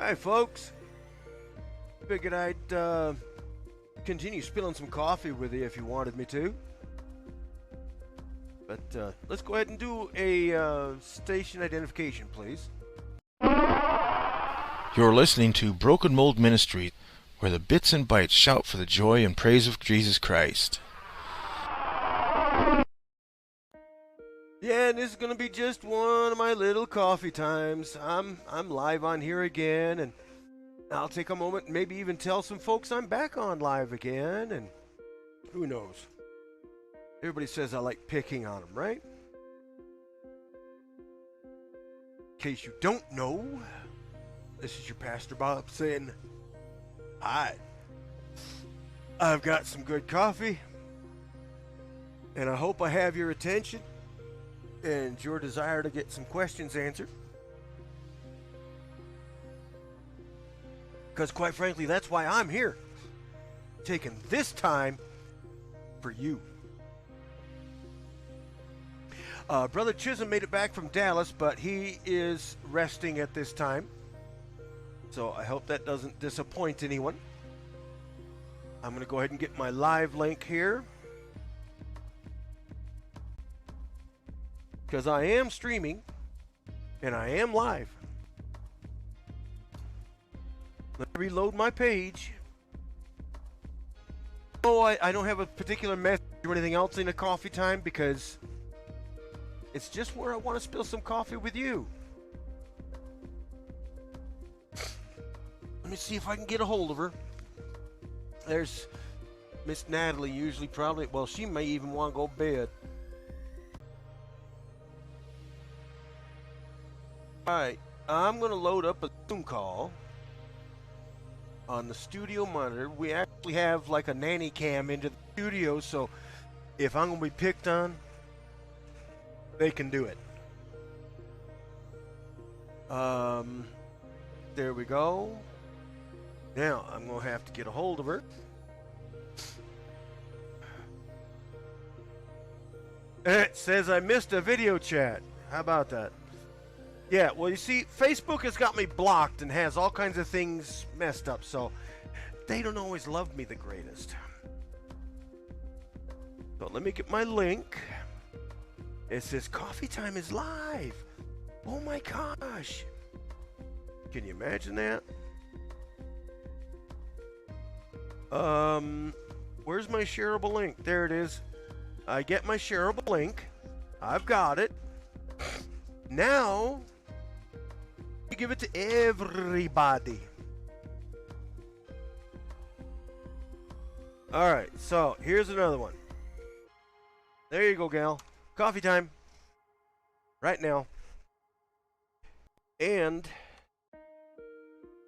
Hi, folks. Figured I'd continue spilling some coffee with you if you wanted me to. But let's go ahead and do a station identification, please. You're listening to Broken Mold Ministry, where the bits and bytes shout for the joy and praise of Jesus Christ. Yeah, and this is gonna be just one of my little coffee times. I'm live on here again, and I'll take a moment and maybe even tell some folks I'm back on live again, and who knows? Everybody says I like picking on them, right? In case you don't know, this is your Pastor Bob saying, hi. I've got some good coffee, and I hope I have your attention and your desire to get some questions answered. Because quite frankly, that's why I'm here. Taking this time for you. Brother Chisholm made it back from Dallas, but he is resting at this time. So I hope that doesn't disappoint anyone. I'm going to go ahead and get my live link here, because I am streaming and I am live. Let me reload my page. Oh, I don't have a particular message or anything else in a coffee time, because it's just where I want to spill some coffee with you. Let me see if I can get a hold of her. There's Miss Natalie, usually probably, well, she may even want to go to bed. Alright, I'm going to load up a Zoom call on the studio monitor. We actually have like a nanny cam into the studio, so if I'm going to be picked on, they can do it. There we go. Now, I'm going to have to get a hold of her. It says I missed a video chat. How about that? Yeah, well, you see, Facebook has got me blocked and has all kinds of things messed up, so they don't always love me the greatest. So let me get my link. It says Coffee Time is live. Oh my gosh. Can you imagine that? Where's my shareable link? There it is. I get my shareable link. I've got it. Now, you give it to everybody. Alright, so here's another one. There you go, gal. Coffee time. Right now. And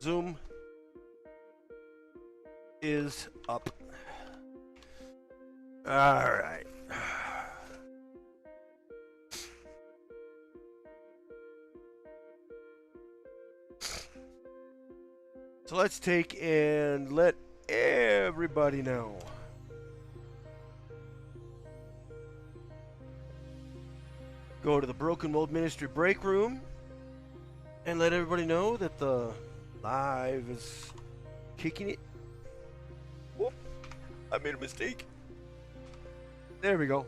Zoom is up. Alright. So let's take and let everybody know. Go to the Broken Mold Ministry break room and let everybody know that the live is kicking it. Whoop, I made a mistake. There we go.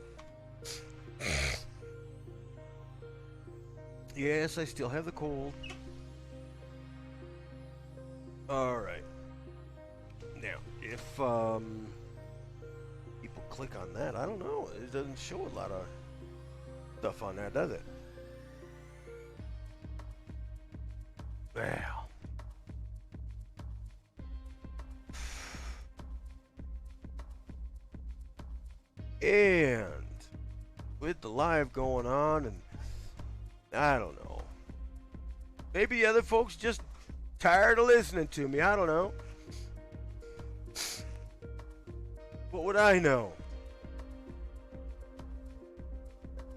Yes, I still have the cold. Alright. Now, if people click on that, I don't know. It doesn't show a lot of stuff on that, does it? Well. And with the live going on, and I don't know. Maybe the other folks just tired of listening to me. I don't know. What would I know?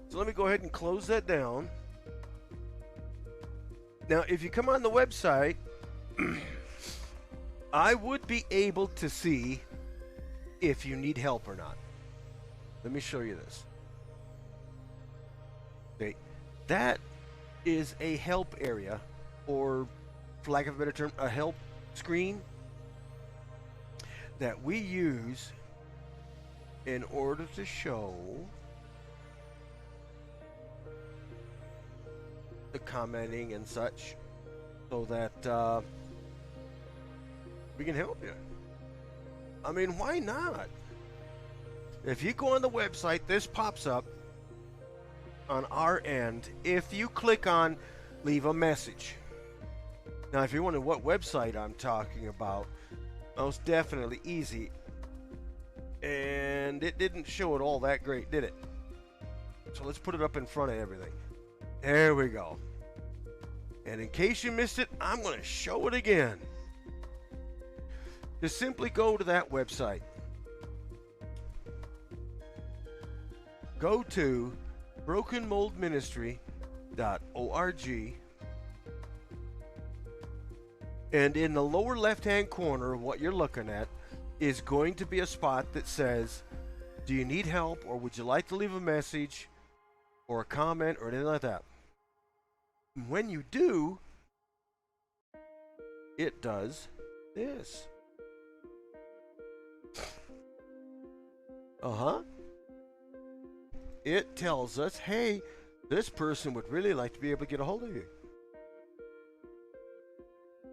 So let me go ahead and close that down. Now, if you come on the website, I would be able to see if you need help or not. Let me show you this. Okay, that is a help area, or for lack of a better term, a help screen that we use in order to show the commenting and such, so that we can help you. I mean, why not? If you go on the website, this pops up on our end. If you click on leave a message. Now, if you're wondering what website I'm talking about, most definitely easy. And it didn't show it all that great, did it? So let's put it up in front of everything. There we go. And in case you missed it, I'm going to show it again. Just simply go to that website. Go to brokenmoldministry.org, and in the lower left-hand corner, what you're looking at is going to be a spot that says, do you need help, or would you like to leave a message or a comment or anything like that? When you do, it does this. It tells us, hey, this person would really like to be able to get a hold of you.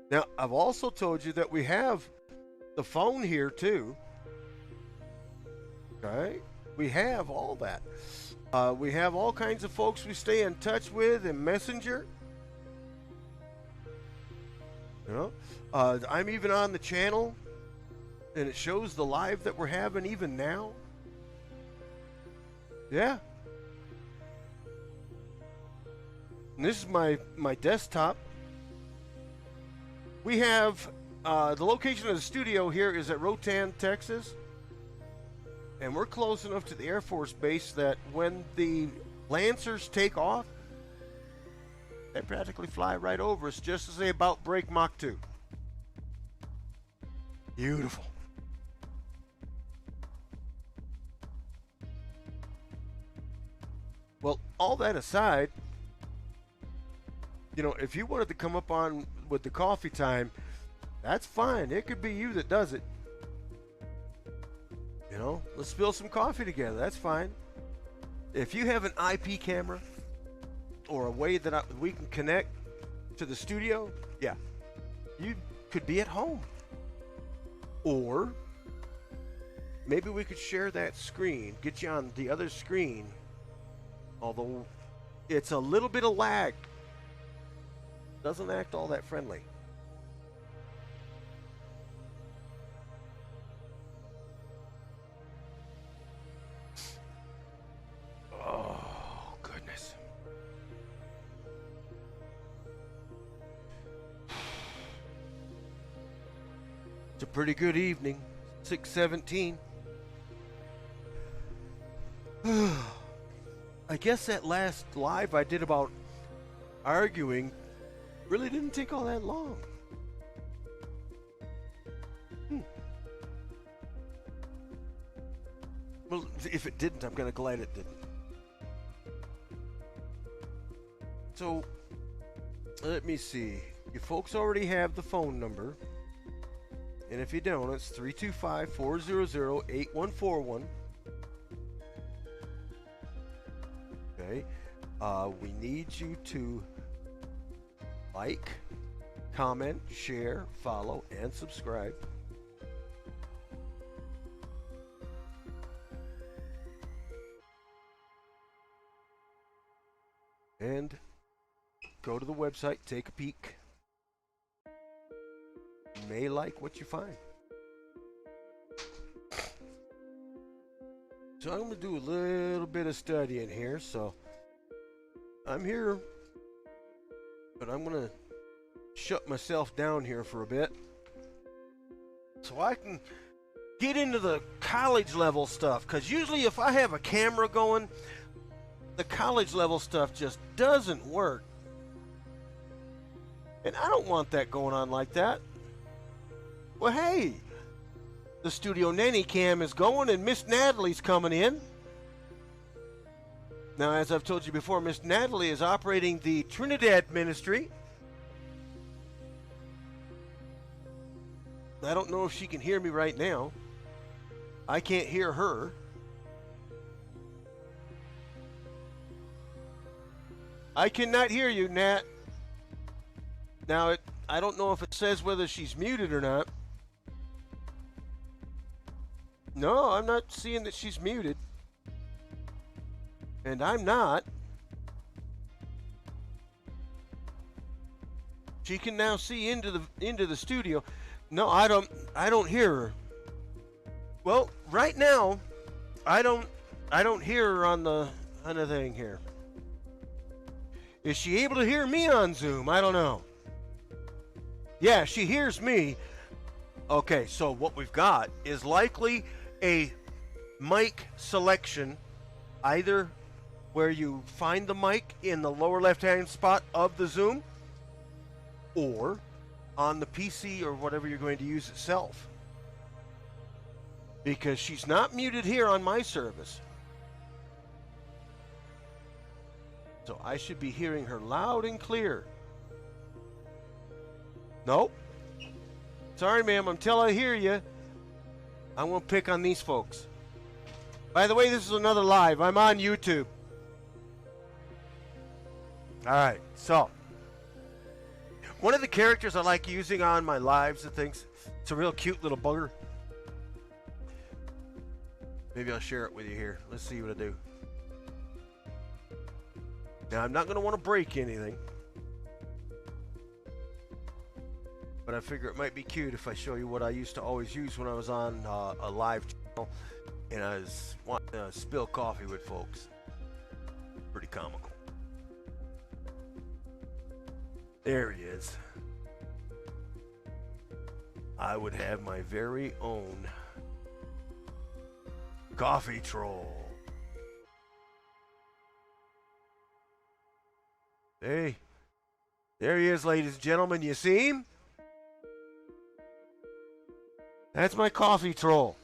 Now, I've also told you that we have the phone here too. Okay? We have all that. We have all kinds of folks we stay in touch with in Messenger. You know, I'm even on the channel, and it shows the live that we're having even now. Yeah. And this is my desktop. We have the location of the studio here is at Rotan, Texas. And we're close enough to the Air Force Base that when the Lancers take off, they practically fly right over us just as they about break Mach 2. Beautiful. Well, all that aside, you know, if you wanted to come up on with the coffee time, that's fine. It could be you that does it. You know, let's spill some coffee together. That's fine. If you have an IP camera or a way that we can connect to the studio, yeah, you could be at home. Or maybe we could share that screen, get you on the other screen, although it's a little bit of lag. Doesn't act all that friendly. Oh, goodness. It's a pretty good evening. 6:17. I guess that last live I did about arguing really didn't take all that long. Well, if it didn't, I'm kind of glad it didn't. So, let me see. You folks already have the phone number. And if you don't, it's 325-400-8141. Okay. We need you to like, comment, share, follow, and subscribe. And go to the website, take a peek. You may like what you find. So I'm going to do a little bit of studying here. So I'm here, but I'm going to shut myself down here for a bit so I can get into the college level stuff. Because usually if I have a camera going, the college level stuff just doesn't work. And I don't want that going on like that. Well, hey, the Studio Nanny Cam is going and Miss Natalie's coming in. Now, as I've told you before, Miss Natalie is operating the Trinidad Ministry. I don't know if she can hear me right now. I can't hear her. I cannot hear you, Nat. Now, I don't know if it says whether she's muted or not. No, I'm not seeing that she's muted. And I'm not. She can now see into the studio. No, I don't hear her. Well, right now, I don't hear her on the thing here. Is she able to hear me on Zoom? I don't know. Yeah, she hears me. Okay, so what we've got is likely a mic selection, either where you find the mic in the lower left-hand spot of the Zoom, or on the PC or whatever you're going to use itself. Because she's not muted here on my service. So I should be hearing her loud and clear. Nope. Sorry, ma'am, until I hear you, I won't pick on these folks. By the way, this is another live. I'm on YouTube. Alright, so one of the characters I like using on my lives and things, it's a real cute little bugger. Maybe I'll share it with you here. Let's see what I do. Now, I'm not going to want to break anything, but I figure it might be cute if I show you what I used to always use when I was on a live channel and I was wanting to spill coffee with folks. Pretty comical. There he is. I would have my very own coffee troll. Hey, there he is, ladies and gentlemen. You see him? That's my coffee troll.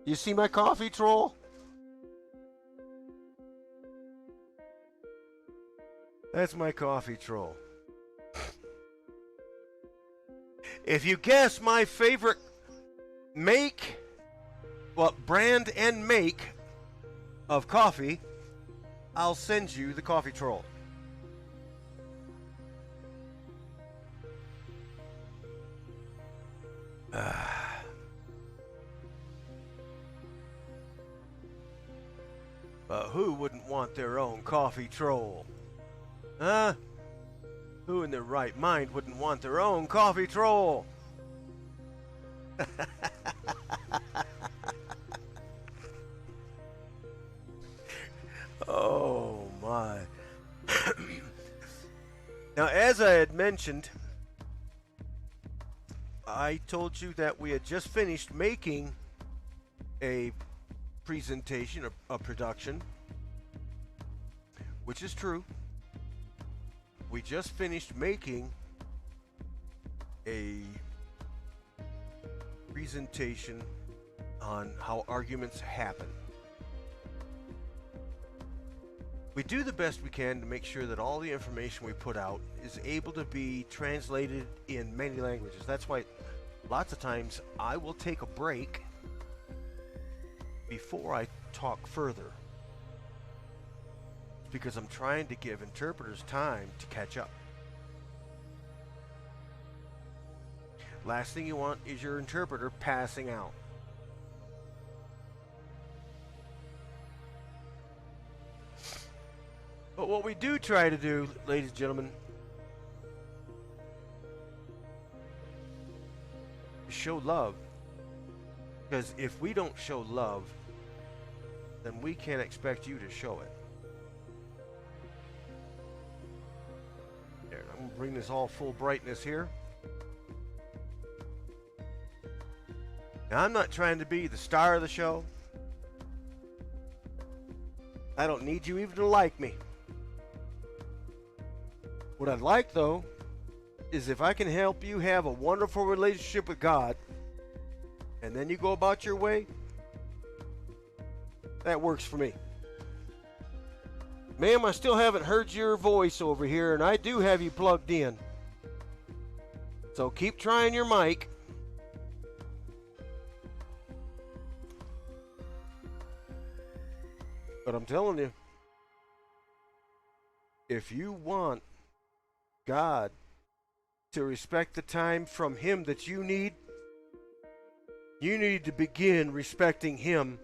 You see my coffee troll? That's my coffee troll. If you guess my favorite brand and make of coffee, I'll send you the coffee troll. But who wouldn't want their own coffee troll? Huh? Who in their right mind wouldn't want their own coffee troll? Oh my. Now, as I had mentioned, I told you that we had just finished making a presentation, a production, which is true. We just finished making a presentation on how arguments happen. We do the best we can to make sure that all the information we put out is able to be translated in many languages. That's why lots of times I will take a break before I talk further, because I'm trying to give interpreters time to catch up. Last thing you want is your interpreter passing out. But what we do try to do, ladies and gentlemen, is show love. Because if we don't show love, then we can't expect you to show it. There, I'm going to bring this all full brightness here. Now, I'm not trying to be the star of the show. I don't need you even to like me. What I'd like, though, is if I can help you have a wonderful relationship with God, and then you go about your way, that works for me. Ma'am, I still haven't heard your voice over here, and I do have you plugged in. So keep trying your mic. But I'm telling you, if you want God to respect the time from Him that you need to begin respecting Him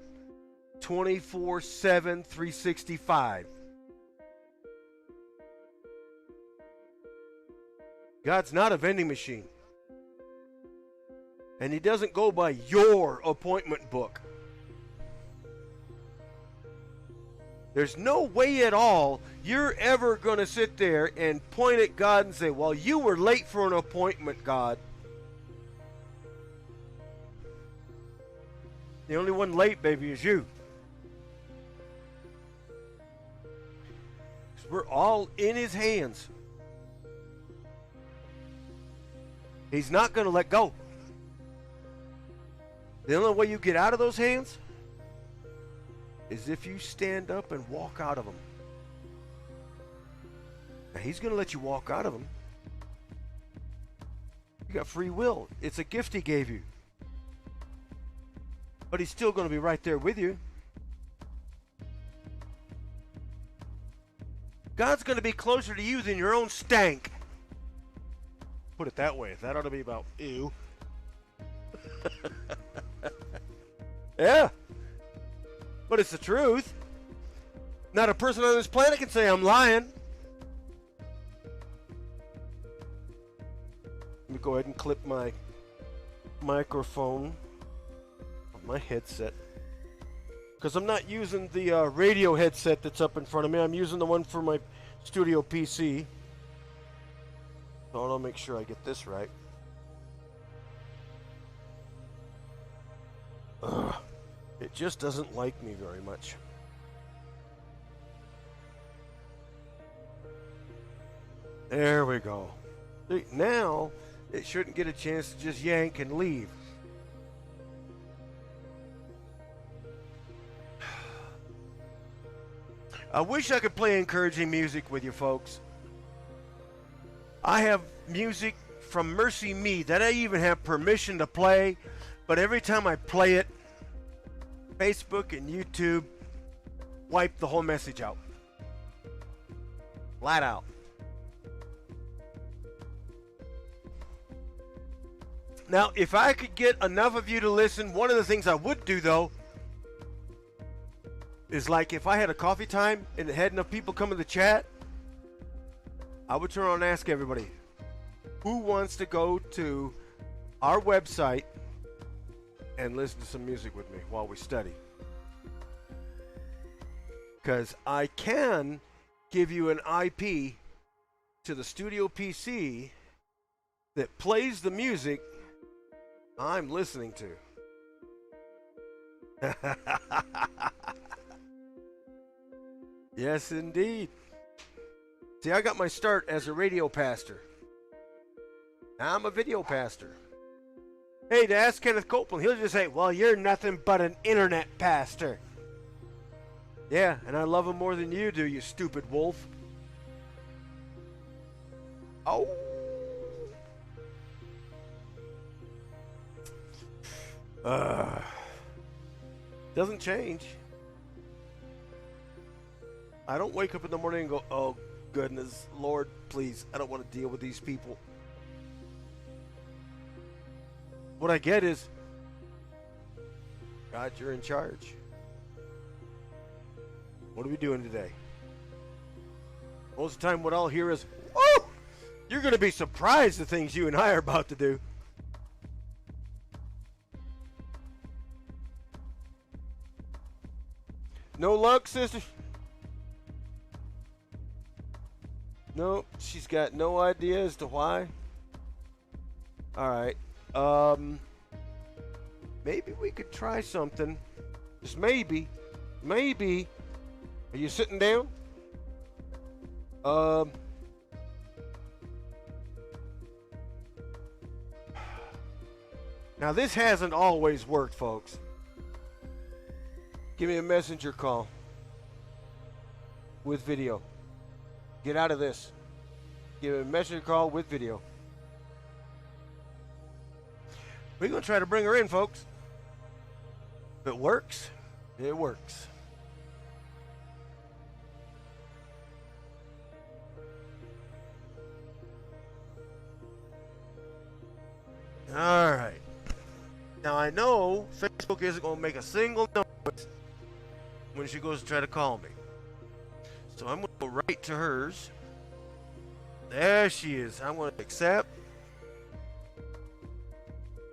24/7, 365. God's not a vending machine. And He doesn't go by your appointment book. There's no way at all you're ever going to sit there and point at God and say, well, you were late for an appointment, God. The only one late, baby, is you. We're all in His hands. He's not going to let go. The only way you get out of those hands is if you stand up and walk out of them. Now, He's going to let you walk out of them. You got free will. It's a gift He gave you. But He's still going to be right there with you. God's going to be closer to you than your own stank. Put it that way. That ought to be about ew. Yeah. But it's the truth. Not a person on this planet can say I'm lying. Let me go ahead and clip my microphone on my headset. Because I'm not using the radio headset that's up in front of me. I'm using the one for my studio PC. So I'll make sure I get this right. Ugh. It just doesn't like me very much. There we go. See, now it shouldn't get a chance to just yank and leave. I wish I could play encouraging music with you folks. I have music from Mercy Me that I even have permission to play, but every time I play it, Facebook and YouTube wipe the whole message out. Flat out. Now, if I could get enough of you to listen, one of the things I would do though is like if I had a coffee time and it had enough people come in the chat, I would turn around and ask everybody, who wants to go to our website and listen to some music with me while we study? Because I can give you an IP to the studio PC that plays the music I'm listening to. Yes, indeed. See, I got my start as a radio pastor. Now I'm a video pastor. Hey, to ask Kenneth Copeland, he'll just say, well, you're nothing but an internet pastor. Yeah, and I love him more than you do, you stupid wolf. Oh. Doesn't change. I don't wake up in the morning and go, oh, goodness, Lord, please, I don't want to deal with these people. What I get is, God, you're in charge. What are we doing today? Most of the time what I'll hear is, oh, you're going to be surprised the things you and I are about to do. No luck, sister? No, she's got no idea as to why. Alright. Maybe we could try something. Just maybe. Maybe. Are you sitting down? Now this hasn't always worked, folks. Give me a messenger call with video. Get out of this. Give me a messenger call with video. We're going to try to bring her in, folks. If it works, it works. Alright. Now I know Facebook isn't going to make a single noise when she goes to try to call me. So I'm going to go right to hers. There she is. I'm going to accept.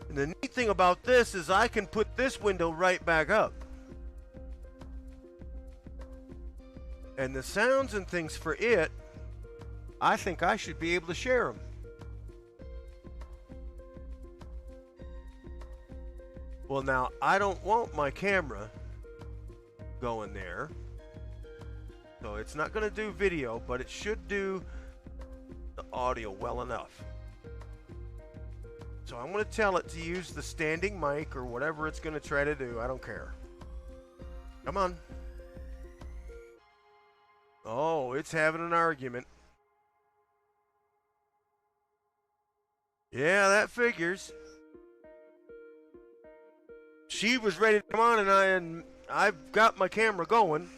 And the neat thing about this is I can put this window right back up. And the sounds and things for it, I think I should be able to share them. Well, now, I don't want my camera going there. So it's not going to do video, but it should do the audio well enough. So I'm going to tell it to use the standing mic or whatever it's going to try to do. I don't care. Come on. Oh, it's having an argument. Yeah, that figures. She was ready to come on, and I've got my camera going.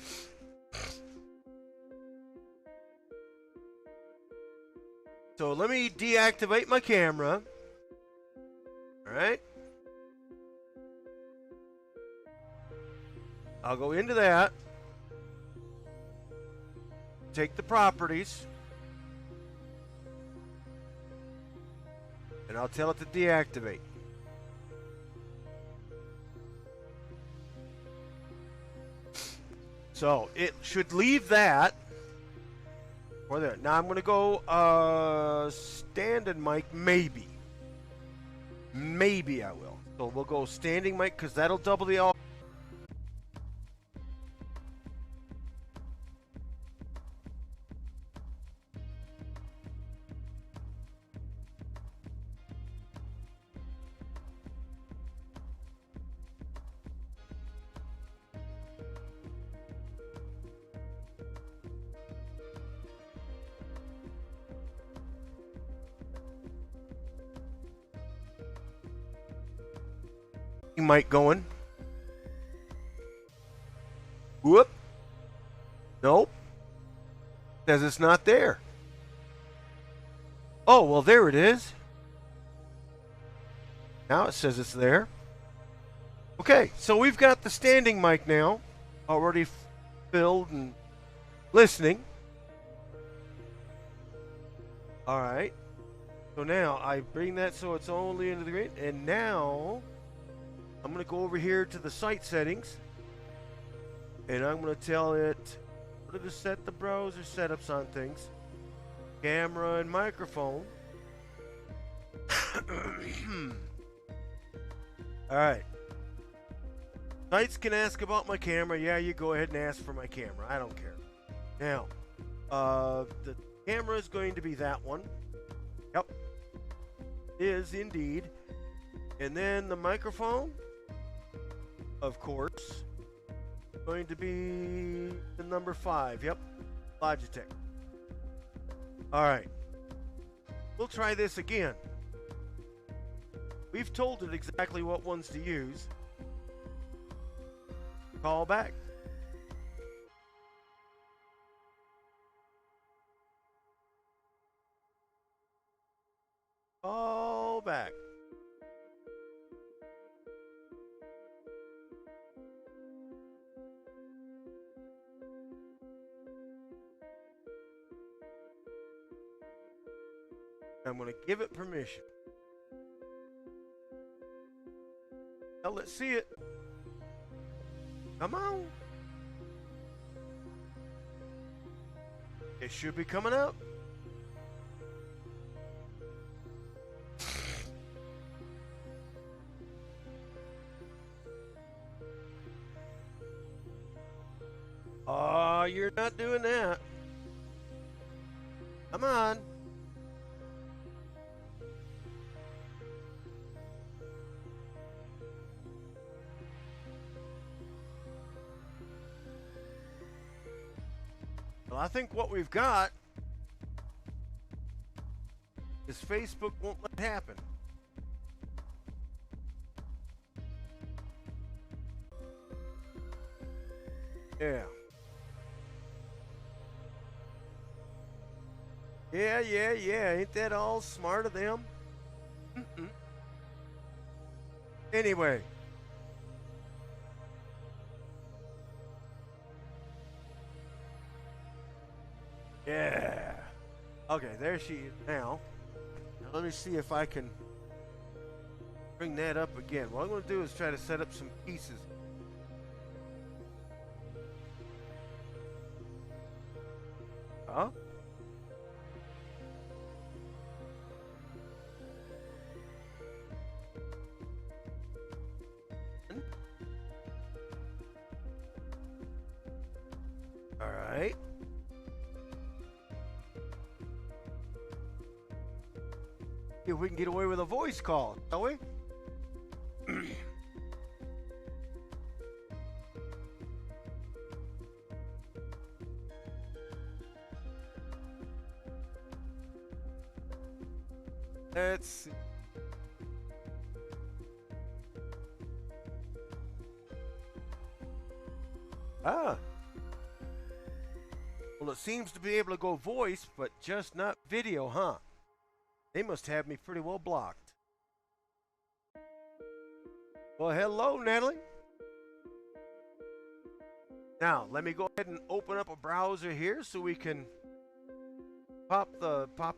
So let me deactivate my camera. All right. I'll go into that. Take the properties. And I'll tell it to deactivate. So it should leave that. Or there. Now I'm going to go standing mic, maybe. Maybe I will. So we'll go standing mic because that'll double the audio. Mic going. Whoop. Nope. Says it's not there. Oh, well, there it is. Now it says it's there. Okay, so we've got the standing mic now already filled and listening. All right. So now I bring that so it's only into the green, and now I'm going to go over here to the site settings, and I'm going to tell it to set the browser setups on things. Camera and microphone. Alright. Sites can ask about my camera. Yeah, you go ahead and ask for my camera. I don't care. Now, the camera is going to be that one. Yep. Is indeed. And then the microphone, of course, going to be the number 5. Yep, Logitech. All right, we'll try this again. We've told it exactly what ones to use. Call back. Call back. I'm going to give it permission. Now let's see it. Come on. It should be coming up. Oh, you're not doing that. Come on. Well, I think what we've got is Facebook won't let it happen. Yeah. Yeah. Ain't that all smart of them? Anyway. Yeah. Okay, there she is now. Now let me see if I can bring that up again. What I'm going to do is try to set up some pieces. Huh? All right. See if we can get away with a voice call, shall we? Let's see. Ah. Well, it seems to be able to go voice, but just not video, huh? They must have me pretty well blocked. Well, hello, Natalie. Now, let me go ahead and open up a browser here so we can pop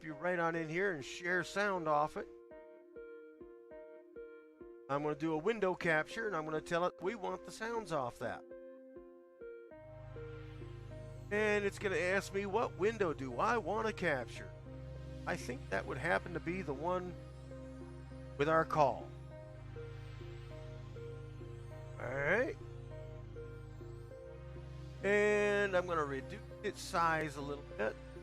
you right on in here and share sound off it. I'm going to do a window capture, and I'm going to tell it we want the sounds off that. And it's going to ask me, what window do I want to capture? I think that would happen to be the one with our call. Alright. And I'm going to reduce its size a little bit.